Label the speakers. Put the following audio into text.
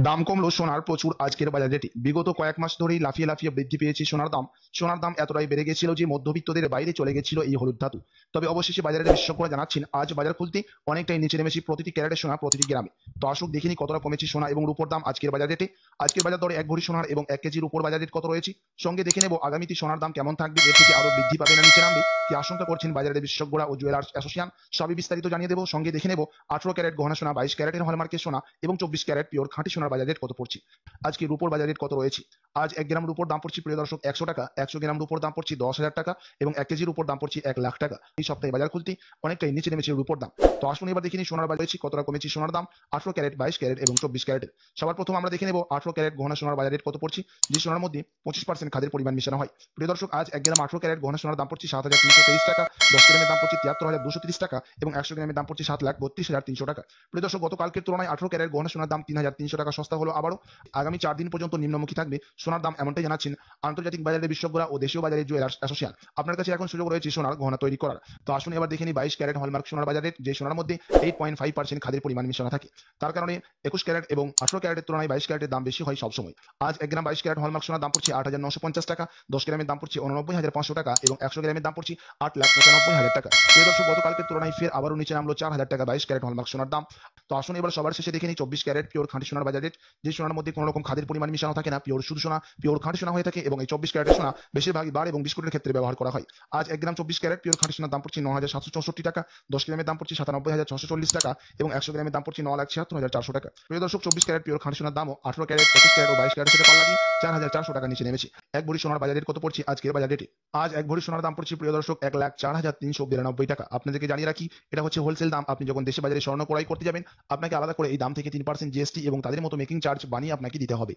Speaker 1: দাম কমলো সোনার প্রচুর আজকের বাজার রেটে। বিগত কয়েক মাস ধরেই লাফিয়ে লাফিয়ে বৃদ্ধি পেয়েছে সোনার দাম এতটাই বেড়ে গেছিল যে মধ্যবিত্তদের বাইরে চলে গেছিল এই হলুদ ধাতু। তবে অবশেষে বাজারের বিশেষজ্ঞরা জানাচ্ছেন আজ বাজার খুলতে অনেকটাই নিচে নেমেছে প্রতিটি ক্যারেটের সোনা প্রতিটি গ্রামে। তো আসুক দেখিনি কতটা কমেছে সোনা এবং রূপোর দাম আজকের বাজার রেটে। আজকের বাজার দরে এক ভরি সোনার এবং 1 কেজির উপর বাজার রেট কত রয়েছে, সঙ্গে দেখে নেব আগামীতে সোনার দাম কেমন থাকবে, এর থেকে আরো বৃদ্ধি পাবে না নিচে নামবে কি আশঙ্কা করছেন বাজারের বিশেষজ্ঞরা ও জুয়েলার্স অ্যাসোসিয়েশন। সবই বিস্তারিত জানিয়ে দেবো। সঙ্গে দেখে নেব 18 ক্যারেট গহনা সোনা, 22 ক্যারেটের হলমার্কের সোনা এবং 24 ক্যারেট পিওর খাঁটি সোনার বাজার রেট কত পড়ছে। আজকে রূপোর বাজার রেট কত রয়েছে। আজ 1 গ্রাম রূপোর দাম পড়ছে প্রিয় দর্শক 100 টাকা, 100 গ্রাম রূপোর দাম পড়ছে 10,000 টাকা এবং 1 কেজির উপর দাম পড়ছে 1,00,000 টাকা। এই সপ্তাহে বাজার খুলতে অনেকটাই নিচে নেমেছে রূপোর দাম। তো আসুন এবার দেখে নিই সোনার বাজার রয়েছে কতটা কমেছে সোনার দাম 18 ক্যারেট, 22 ক্যারেট এবং 24 ক্যারেটের। সবার প্রথম আমরা দেখে নেব 18 ক্যারেট গহনা সোনার বাজার রেট কত পড়ছে, যে সোনার মধ্যে 25% খাদের পরিমাণ মেশানো হয়। প্রিয় দর্শক আজ 1 গ্রাম 18 ক্যারেট গহনা সোনার দাম পড়ছে 7,323 টাকা, 10 গ্রামের দাম পড়ছে 73,230 টাকা এবং 100 গ্রামের দাম পড়ছে 7,32,300 টাকা। প্রিয় দর্শক গতকালকের তুলনায় 18 ক্যারেট গহনা সোনার দাম 3,300 টাকা সস্তা হলো আবারও। আগামী 4 দিন পর্যন্ত নিম্নমুখী থাকবে সোনার দাম, এমনটাই জানাচ্ছেন আন্তর্জাতিক বাজারের বিশেষজ্ঞরা ও দেশীয় বাজারের জুয়েলার্স অ্যাসোসিয়েশন। আপনার কাছে এখন সুযোগ রয়েছে সোনার গহনা তৈরি করার। তো আসুন এবার দেখে নিই 22 ক্যারেট হলমার্ক সোনার বাজার রেট, যে সোনার মধ্যে 8.5% খাদের পরিমাণ মিশানো থাকে। তার কারণে 21 ক্যারেট এবং 18 ক্যারেটের তুলনায় 22 ক্যারেটের দাম বেশি হয় সবসময়। আজ 1 গ্রাম 22 ক্যারেট হলমার্ক সোনার দাম পড়ছে 8,950 টাকা, 10 গ্রামের দাম পড়ছে 89,500 টাকা এবং 100 গ্রামের দাম পড়ছে 8,95,000 টাকা। প্রিয় দর্শক গতকালকের তুলনায় ফের আবারও নিচে নামলো 4,000 টাকা 22 ক্যারেট হলমার্ক সোনার দাম। তো আসুন এবার সবার শেষে দেখে নিই 24 ক্যারেট পিওর খাঁটি সোনার বাজার রেট, যে সোনার মধ্যে কোনো রকম খাদের পরিমাণ মিশানো থাকে না, পিওর শুধু সোনা, পিওর খাঁটি সোনা হয়ে থাকে এবং এই 24 ক্যারেটের সোনা বেশিরভাগই বার এবং বিস্কুটের ক্ষেত্রে ব্যবহার করা হয়। আজ 1 গ্রাম 24 ক্যারেট পিওর খাঁটি সোনার দাম পড়ছে 9,764 টাকা, 10 গ্রামের দাম পড়ছে 97,640 টাকা এবং 100 গ্রামের দাম পড়ছে 9,76,400 টাকা। প্রিয় দর্শক 24 ক্যারেট পিওর খাঁটি সোনার দামও 18 ক্যারেট, 21 ক্যারেট ও 22 ক্যারেটের সাথে পাল্লা দিয়ে 4,400 টাকা নিচে নেমেছে। এক ভরি সোনার বাজার রেট কত পড়ছে আজকের বাজার রেটে। আজ এক ভরি সোনার দাম পড়ছে প্রিয় দর্শক 1,04,392 টাকা। আপনাদেরকে জানিয়ে রাখি এটা হচ্ছে হোলসেল দাম। আপনি যখন দেশে বাজারে স্বর্ণ ক্রয় করতে যাবেন আপনাকে আলাদা করে এই দাম থেকে 3% জিএসটি এবং তাদের মতো মেকিং চার্জ বানিয়ে আপনাকে দিতে হবে।